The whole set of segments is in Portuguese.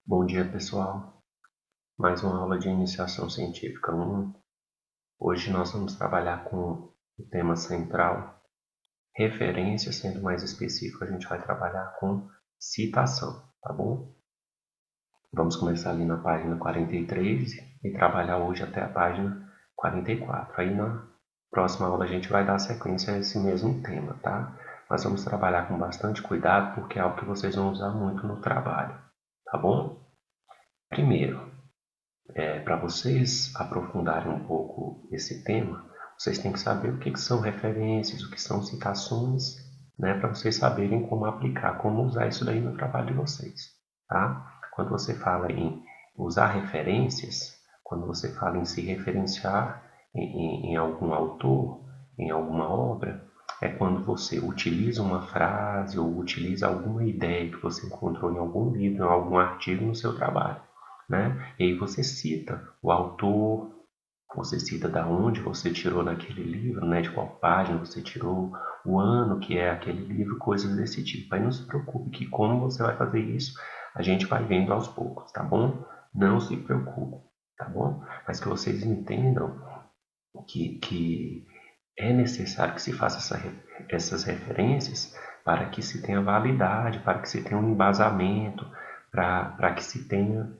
Bom dia, pessoal. Mais uma aula de Iniciação Científica 1. Hoje nós vamos trabalhar com o tema central, referência, sendo mais específico, a gente vai trabalhar com citação, tá bom? Vamos começar ali na página 43 e trabalhar hoje até a página 44. Aí na próxima aula a gente vai dar sequência a esse mesmo tema, tá? Mas vamos trabalhar com bastante cuidado porque é algo que vocês vão usar muito no trabalho, tá bom? Primeiro, para vocês aprofundarem um pouco esse tema, vocês têm que saber o que são referências, o que são citações, né, para vocês saberem como aplicar, como usar isso daí no trabalho de vocês, tá? Quando você fala em usar referências, quando você fala em se referenciar em algum autor, em alguma obra, é quando você utiliza uma frase ou utiliza alguma ideia que você encontrou em algum livro, em algum artigo no seu trabalho, né? E aí você cita o autor, você cita da onde você tirou naquele livro, né? De qual página você tirou, o ano que é aquele livro, coisas desse tipo. Aí não se preocupe que como você vai fazer isso, a gente vai vendo aos poucos, tá bom? Não se preocupe, tá bom? Mas que vocês entendam que é necessário que se faça essas referências para que se tenha validade, para que se tenha um embasamento, para que se tenha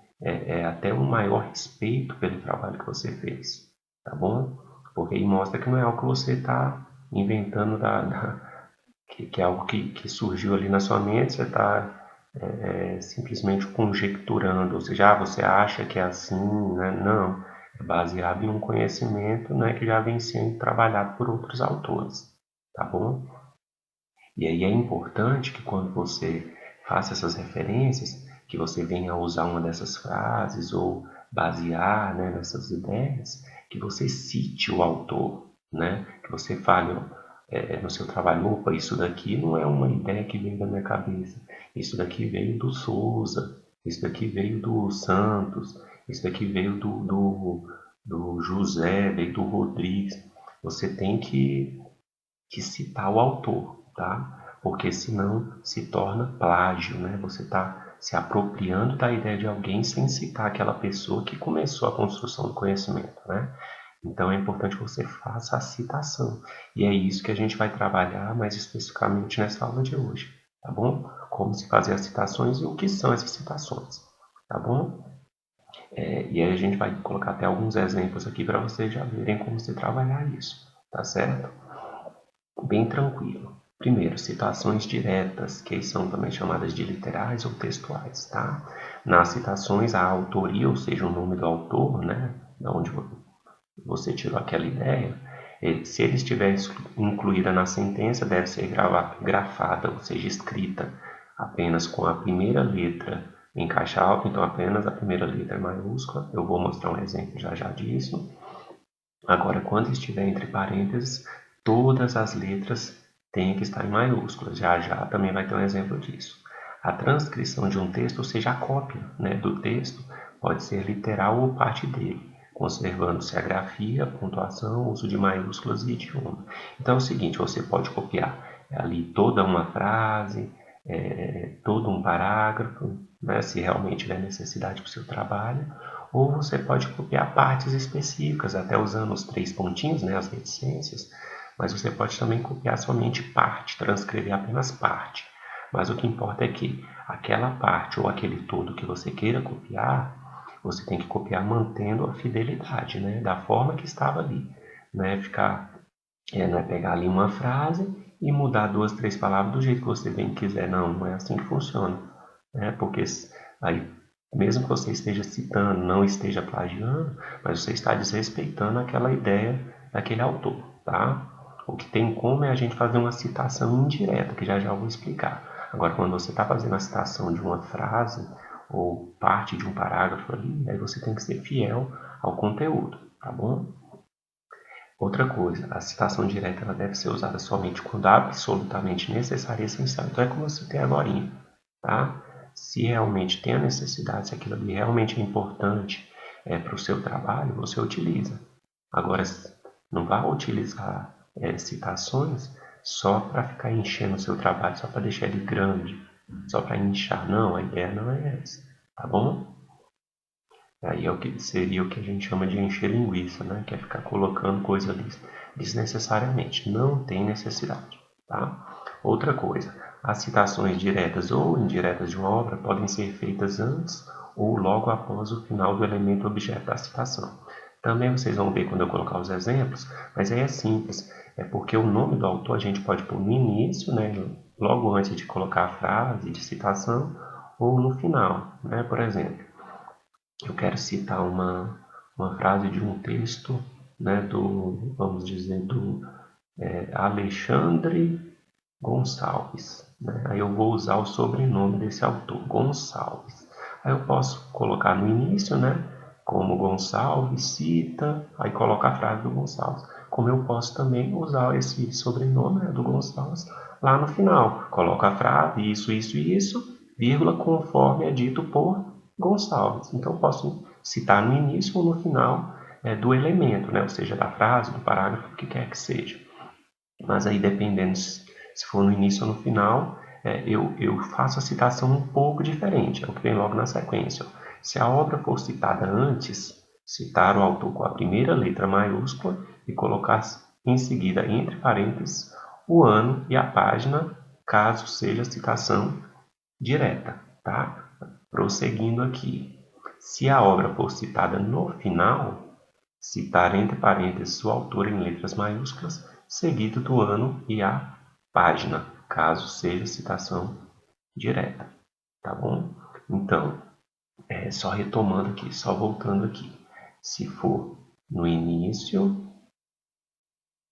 até um maior respeito pelo trabalho que você fez, tá bom? Porque aí mostra que não é algo que você está inventando, que é algo que surgiu ali na sua mente, você está simplesmente conjecturando, ou seja, você acha que é assim, né? Não, é baseado em um conhecimento, né, que já vem sendo trabalhado por outros autores, tá bom? E aí é importante que quando você faça essas referências, que você venha a usar uma dessas frases ou basear, né, nessas ideias, que você cite o autor, né? Que você fale no seu trabalho, opa, isso daqui não é uma ideia que veio da minha cabeça, isso daqui veio do Souza, isso daqui veio do Santos, isso daqui veio do José, veio do Rodrigues. Você tem que citar o autor, tá? Porque senão se torna plágio, né? Você está se apropriando da ideia de alguém sem citar aquela pessoa que começou a construção do conhecimento, né? Então é importante que você faça a citação. E é isso que a gente vai trabalhar mais especificamente nessa aula de hoje, tá bom? Como se fazer as citações e o que são essas citações, tá bom? E aí a gente vai colocar até alguns exemplos aqui para vocês já verem como se trabalhar isso, tá certo? Bem tranquilo. Primeiro, citações diretas, que são também chamadas de literais ou textuais, tá? Nas citações, a autoria, ou seja, o nome do autor, né, da onde você tirou aquela ideia, se ele estiver incluída na sentença, deve ser grafada, ou seja, escrita apenas com a primeira letra em caixa alta, então apenas a primeira letra maiúscula. Eu vou mostrar um exemplo já já disso. Agora, quando estiver entre parênteses, todas as letras têm que estar em maiúsculas. Já já também vai ter um exemplo disso. A transcrição de um texto, ou seja, a cópia, né, do texto, pode ser literal ou parte dele, conservando-se a grafia, a pontuação, uso de maiúsculas e idioma. Então é o seguinte, você pode copiar ali toda uma frase, todo um parágrafo, né, se realmente tiver necessidade para o seu trabalho, ou você pode copiar partes específicas, até usando os três pontinhos, né, as reticências, mas você pode também copiar somente parte, transcrever apenas parte. Mas o que importa é que aquela parte ou aquele todo que você queira copiar, você tem que copiar mantendo a fidelidade, né, da forma que estava ali. Não é não é pegar ali uma frase e mudar duas, três palavras do jeito que você bem quiser. Não, não é assim que funciona. Né? Porque aí, mesmo que você esteja citando, não esteja plagiando, mas você está desrespeitando aquela ideia daquele autor, tá? O que tem como é a gente fazer uma citação indireta, que já já eu vou explicar. Agora, quando você está fazendo a citação de uma frase ou parte de um parágrafo ali, aí você tem que ser fiel ao conteúdo, tá bom? Outra coisa, a citação direta ela deve ser usada somente quando absolutamente necessária e essencial. Então é como você tem agora, tá? Se realmente tem a necessidade, se aquilo ali realmente é importante para o seu trabalho, você utiliza. Agora, não vá utilizar citações só para ficar enchendo o seu trabalho, só para deixar ele grande, só para inchar. Não, a ideia não é essa. tá bom? Aí é o que seria o que a gente chama de encher linguiça, né? Que é ficar colocando coisa ali desnecessariamente. Não tem necessidade, tá? Outra coisa, as citações diretas ou indiretas de uma obra podem ser feitas antes ou logo após o final do elemento objeto da citação. Também vocês vão ver quando eu colocar os exemplos, mas aí é simples. É porque o nome do autor a gente pode pôr no início, né? Logo antes de colocar a frase de citação, ou no final, né? Por exemplo, eu quero citar uma frase de um texto, né, vamos dizer, do Alexandre Gonçalves. Né? Aí eu vou usar o sobrenome desse autor, Gonçalves. Aí eu posso colocar no início, né, como Gonçalves cita, aí coloca a frase do Gonçalves. Como eu posso também usar esse sobrenome, né, do Gonçalves lá no final. Coloco a frase, isso e isso, vírgula, conforme é dito por Gonçalves. Então eu posso citar no início ou no final do elemento, né, ou seja, da frase, do parágrafo, o que quer que seja. Mas aí, dependendo se for no início ou no final, eu faço a citação um pouco diferente, é o que vem logo na sequência. Se a obra for citada antes, citar o autor com a primeira letra maiúscula e colocar em seguida, entre parênteses, o ano e a página, caso seja citação direta, tá? Prosseguindo aqui. Se a obra for citada no final, citar entre parênteses o autor em letras maiúsculas, seguido do ano e a página, caso seja citação direta, tá bom? Então, só retomando aqui, só voltando aqui. Se for no início,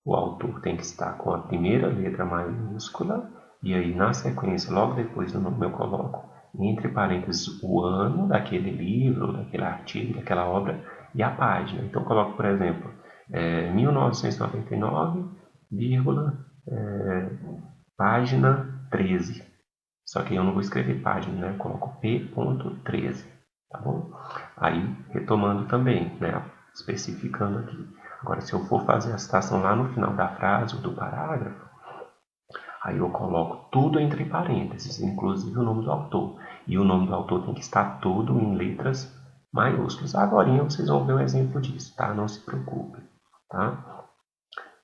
o autor tem que estar com a primeira letra maiúscula, e aí na sequência, logo depois do nome eu coloco entre parênteses o ano daquele livro, daquele artigo, daquela obra e a página. Então eu coloco, por exemplo, 1999, página 13. Só que eu não vou escrever página, né? Eu coloco P.13, tá bom? Aí, retomando também, né? Especificando aqui. Agora, se eu for fazer a citação lá no final da frase ou do parágrafo, aí eu coloco tudo entre parênteses, inclusive o nome do autor. E o nome do autor tem que estar todo em letras maiúsculas. Agora vocês vão ver um exemplo disso, tá? Não se preocupe, tá?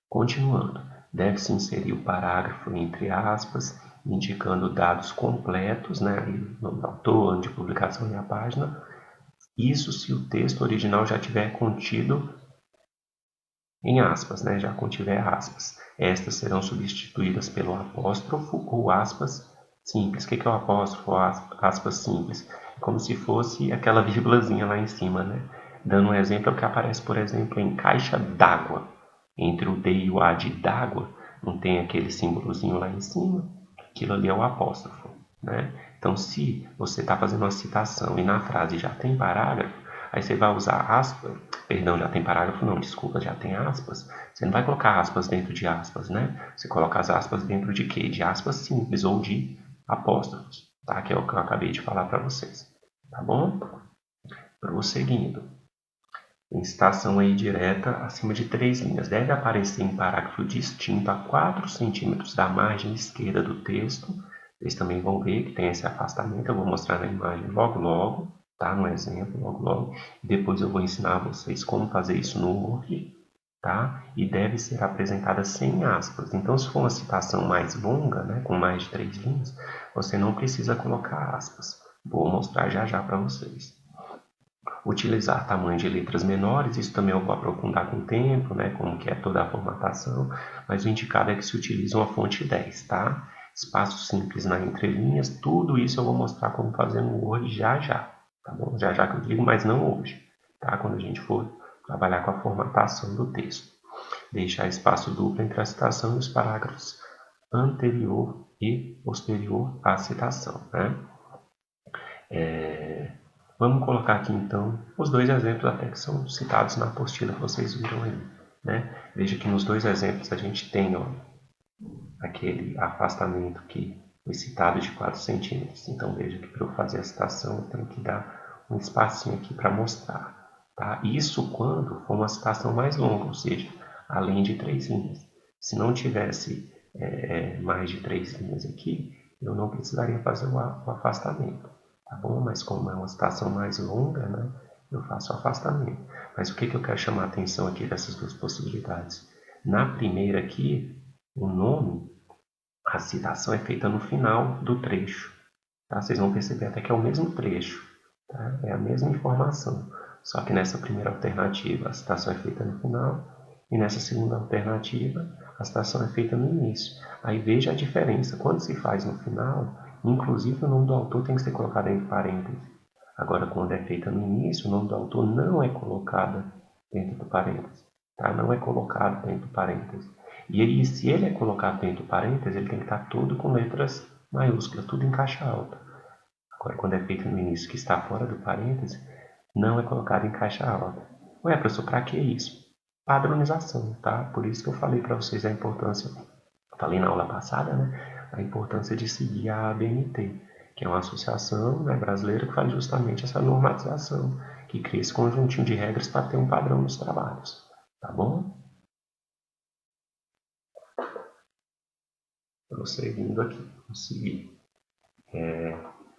Continuando, deve-se inserir o parágrafo entre aspas, indicando dados completos, né? O nome do autor, ano de publicação e a página. Isso se o texto original já tiver contido em aspas, né? Já contiver aspas. Estas serão substituídas pelo apóstrofo ou aspas simples. O que é o apóstrofo ou aspas simples? Como se fosse aquela vírgulazinha lá em cima, né? Dando um exemplo, é o que aparece, por exemplo, em caixa d'água. Entre o D e o A de d'água, não tem aquele símbolozinho lá em cima? Aquilo ali é o apóstrofo, né? Então, se você está fazendo uma citação e na frase já tem parágrafo, aí você vai usar aspas, perdão, já tem parágrafo não, desculpa, já tem aspas. Você não vai colocar aspas dentro de aspas, né? Você coloca as aspas dentro de quê? De aspas simples ou de apóstrofos, tá? Que é o que eu acabei de falar para vocês, tá bom? Prosseguindo. Em citação aí direta acima de 3 linhas. Deve aparecer em parágrafo distinto a 4 centímetros da margem esquerda do texto. Vocês também vão ver que tem esse afastamento. Eu vou mostrar na imagem logo, tá? No exemplo, logo. E depois eu vou ensinar a vocês como fazer isso no Word, tá? E deve ser apresentada sem aspas. Então, se for uma citação mais longa, né, com mais de 3 linhas, você não precisa colocar aspas. Vou mostrar já para vocês. Utilizar tamanho de letras menores, isso também eu vou aprofundar com o tempo, né, como que é toda a formatação, mas o indicado é que se utilize uma fonte 10, tá? Espaço simples na entrelinhas, tudo isso eu vou mostrar como fazer no Word já, tá bom? Já que eu digo, mas não hoje, tá? Quando a gente for trabalhar com a formatação do texto. Deixar espaço duplo entre a citação e os parágrafos anterior e posterior à citação, né? Vamos colocar aqui então os dois exemplos até que são citados na apostila que vocês viram aí, né? Veja que nos dois exemplos a gente tem aquele afastamento que foi citado de 4 centímetros. Então veja que para eu fazer a citação eu tenho que dar um espacinho aqui para mostrar. Tá? Isso quando for uma citação mais longa, ou seja, além de 3 linhas. Se não tivesse mais de 3 linhas aqui, eu não precisaria fazer o afastamento. Tá bom? mas como é uma citação mais longa, né, eu faço o afastamento. Mas o que eu quero chamar a atenção aqui dessas duas possibilidades? Na primeira aqui, o nome, a citação é feita no final do trecho. Tá? Vocês vão perceber até que é o mesmo trecho, tá? É a mesma informação. Só que nessa primeira alternativa a citação é feita no final e nessa segunda alternativa a citação é feita no início. Aí veja a diferença. Quando se faz no final, inclusive o nome do autor tem que ser colocado entre parênteses. Agora, quando é feita no início, o nome do autor não é colocado dentro do parênteses. Tá? Não é colocado dentro do parênteses. E aí, se ele é colocado dentro do parênteses, ele tem que estar todo com letras maiúsculas, tudo em caixa alta. Agora, quando é feito no início que está fora do parênteses, não é colocado em caixa alta. Ué, professor, para que isso? Padronização, tá? Por isso que eu falei para vocês a importância, falei na aula passada, né? A importância de seguir a ABNT, que é uma associação, né, brasileira que faz justamente essa normatização, que cria esse conjuntinho de regras para ter um padrão nos trabalhos, tá bom? Prosseguindo aqui, vamos seguir.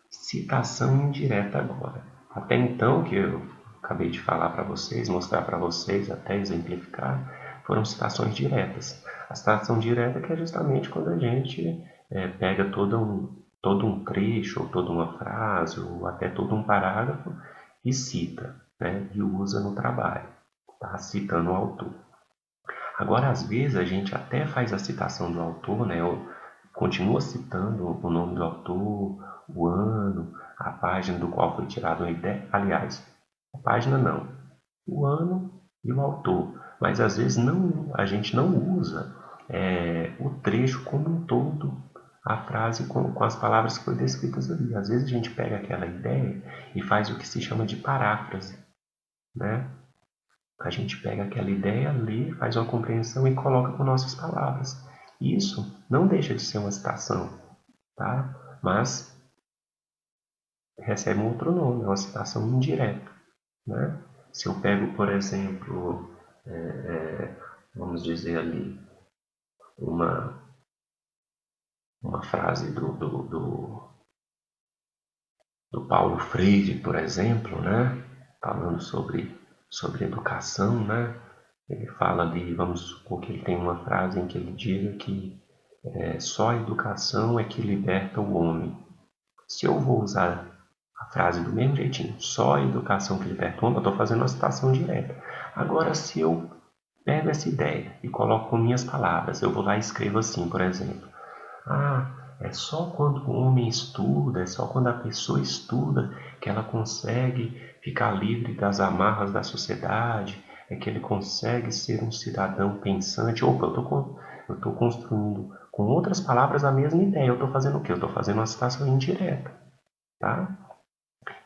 Citação indireta agora. Até então, que eu acabei de falar para vocês, mostrar para vocês, até exemplificar, foram citações diretas. A citação direta que é justamente quando a gente pega todo um trecho, ou toda uma frase, ou até todo um parágrafo e cita, né, e usa no trabalho, tá? Citando o autor. Agora, às vezes, a gente até faz a citação do autor, né, ou continua citando o nome do autor, o ano, a página do qual foi tirada a ideia. Aliás, a página não, o ano e o autor. Mas às vezes a gente não usa o trecho como um todo, a frase com as palavras que foram descritas ali. Às vezes a gente pega aquela ideia e faz o que se chama de paráfrase, né? A gente pega aquela ideia, lê, faz uma compreensão e coloca com nossas palavras. Isso não deixa de ser uma citação, tá? Mas recebe um outro nome, é uma citação indireta, né? Se eu pego, por exemplo, vamos dizer ali, uma, uma frase do Paulo Freire, por exemplo, né? Falando sobre educação, né? Ele fala ali, vamos supor que ele tem uma frase em que ele diga que só a educação é que liberta o homem. Se eu vou usar a frase do mesmo jeitinho, só a educação que liberta o homem, eu estou fazendo uma citação direta. Agora, se eu pego essa ideia e coloco com minhas palavras, eu vou lá e escrevo assim, por exemplo. É só quando o homem estuda, é só quando a pessoa estuda que ela consegue ficar livre das amarras da sociedade, é que ele consegue ser um cidadão pensante. Opa, eu estou construindo com outras palavras a mesma ideia. Eu estou fazendo o quê? Eu estou fazendo uma citação indireta, tá?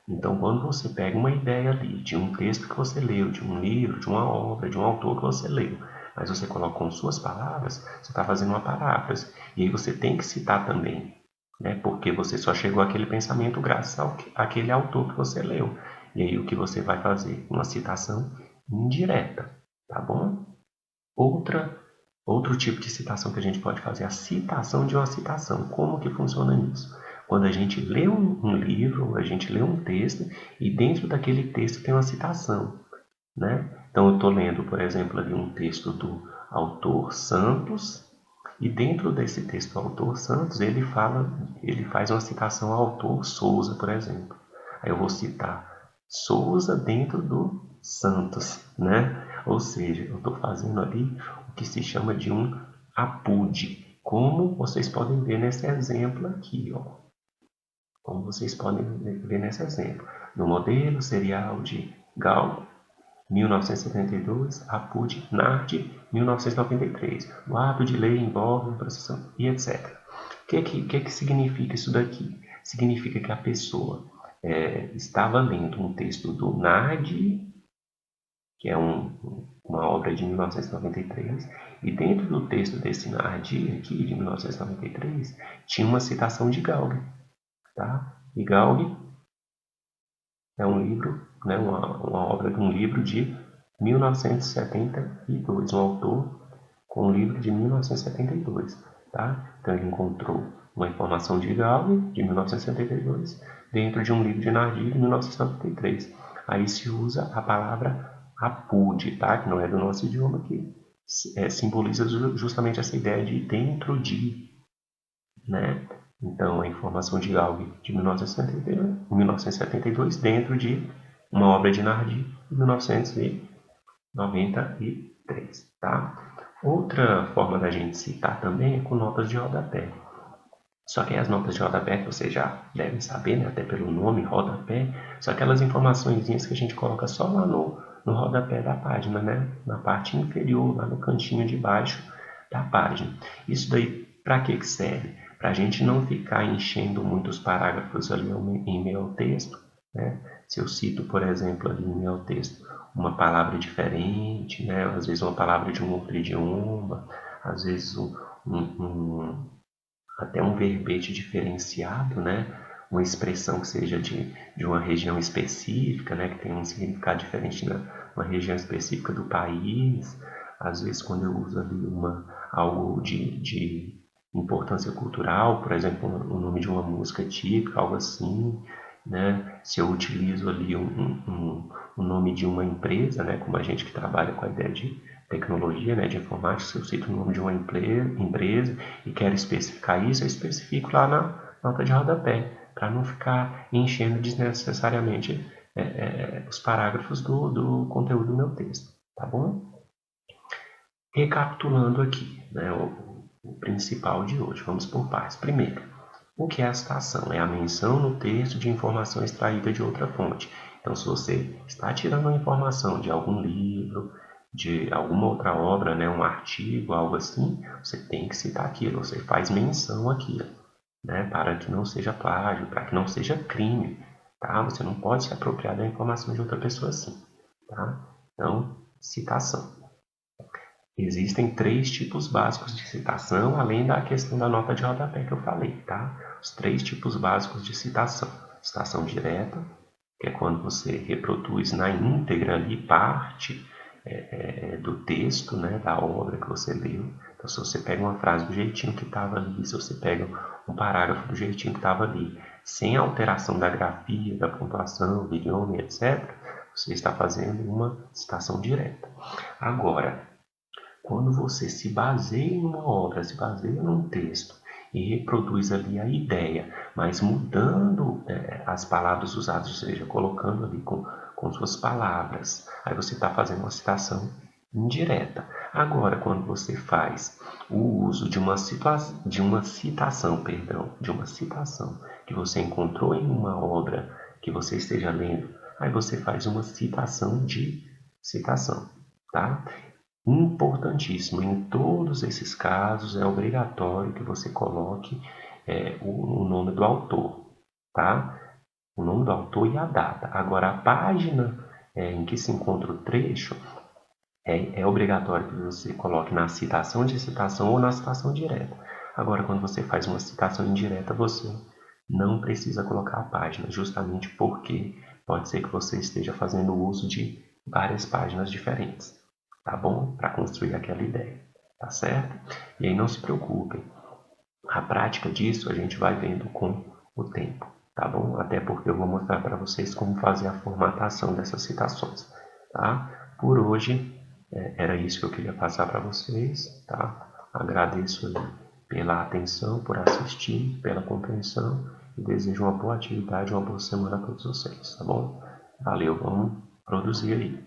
Então, quando você pega uma ideia ali de um texto que você leu, de um livro, de uma obra, de um autor que você leu, mas você coloca com suas palavras, você está fazendo uma paráfrase. E aí você tem que citar também, né? Porque você só chegou àquele pensamento graças àquele autor que você leu. E aí o que você vai fazer? Uma citação indireta, tá bom? Outro tipo de citação que a gente pode fazer é a citação de uma citação. Como que funciona isso? Quando a gente lê um livro, a gente lê um texto e dentro daquele texto tem uma citação, né? Então eu estou lendo, por exemplo, ali um texto do autor Santos e dentro desse texto do autor Santos ele faz uma citação ao autor Souza, por exemplo. Aí eu vou citar Souza dentro do Santos, né? Ou seja, eu estou fazendo ali o que se chama de um apude, como vocês podem ver nesse exemplo aqui, ó. Como vocês podem ver nesse exemplo. No modelo serial de Gal, 1972, Apud Nard, 1993. O ato de lei envolve uma processão e etc. O que significa isso daqui? Significa que a pessoa estava lendo um texto do Nard, que é uma obra de 1993, e dentro do texto desse Nardi aqui, de 1993, tinha uma citação de Galg. Tá? E Galg é um livro, né, uma obra de um livro de 1972, um autor com um livro de 1972. Tá? Então ele encontrou uma informação de Galway, de 1972, dentro de um livro de Nardi, de 1973. Aí se usa a palavra apude, tá? Que não é do nosso idioma, que simboliza justamente essa ideia de dentro de, né? Então, a informação de Galway de 1972 dentro de uma obra de Nardi de 1993, tá? Outra forma da gente citar também é com notas de rodapé. Só que as notas de rodapé, que vocês já devem saber, né? Até pelo nome, rodapé, são aquelas informaçõezinhas que a gente coloca só lá no rodapé da página, né? Na parte inferior, lá no cantinho de baixo da página. Isso daí, para que serve? Para a gente não ficar enchendo muitos parágrafos ali em meio ao texto, né? Se eu cito, por exemplo, ali em meio ao texto, uma palavra diferente, né? Às vezes uma palavra de um outro idioma, às vezes até um verbete diferenciado, né? Uma expressão que seja de uma região específica, né? Que tem um significado diferente numa região específica do país. Às vezes, quando eu uso ali algo de importância cultural, por exemplo, o nome de uma música típica, algo assim, né? Se eu utilizo ali o nome de uma empresa, né? Como a gente que trabalha com a ideia de tecnologia, né? De informática, se eu cito o nome de uma empresa e quero especificar isso, eu especifico lá na nota de rodapé, para não ficar enchendo desnecessariamente os parágrafos do conteúdo do meu texto, tá bom? Recapitulando aqui, né, o principal de hoje, vamos por partes. Primeiro, o que é a citação? É a menção no texto de informação extraída de outra fonte. Então, se você está tirando uma informação de algum livro, de alguma outra obra, né, um artigo, algo assim, você tem que citar aquilo, você faz menção àquilo, né, para que não seja plágio, para que não seja crime, tá? Você não pode se apropriar da informação de outra pessoa assim, tá? Então, citação. Existem 3 tipos básicos de citação, além da questão da nota de rodapé que eu falei, tá? Os 3 tipos básicos de citação. Citação direta, que é quando você reproduz na íntegra ali parte do texto, né, da obra que você leu. Então, se você pega uma frase do jeitinho que estava ali, se você pega um parágrafo do jeitinho que estava ali, sem alteração da grafia, da pontuação, do idioma, etc., você está fazendo uma citação direta. Agora, quando você se baseia em uma obra, se baseia num texto e reproduz ali a ideia, mas mudando as palavras usadas, ou seja, colocando ali com suas palavras, aí você está fazendo uma citação indireta. Agora, quando você faz o uso de uma citação que você encontrou em uma obra que você esteja lendo, aí você faz uma citação de citação, tá? Importantíssimo, em todos esses casos é obrigatório que você coloque o nome do autor, tá? O nome do autor e a data. Agora, a página em que se encontra o trecho é obrigatório que você coloque na citação de citação ou na citação direta. Agora, quando você faz uma citação indireta, você não precisa colocar a página, justamente porque pode ser que você esteja fazendo uso de várias páginas diferentes, tá bom? Para construir aquela ideia, tá certo? E aí não se preocupem, a prática disso a gente vai vendo com o tempo, tá bom? Até porque eu vou mostrar para vocês como fazer a formatação dessas citações, tá? Por hoje era isso que eu queria passar para vocês, tá? Agradeço pela atenção, por assistir, pela compreensão e desejo uma boa atividade, uma boa semana a todos vocês, tá bom? Valeu, vamos produzir aí.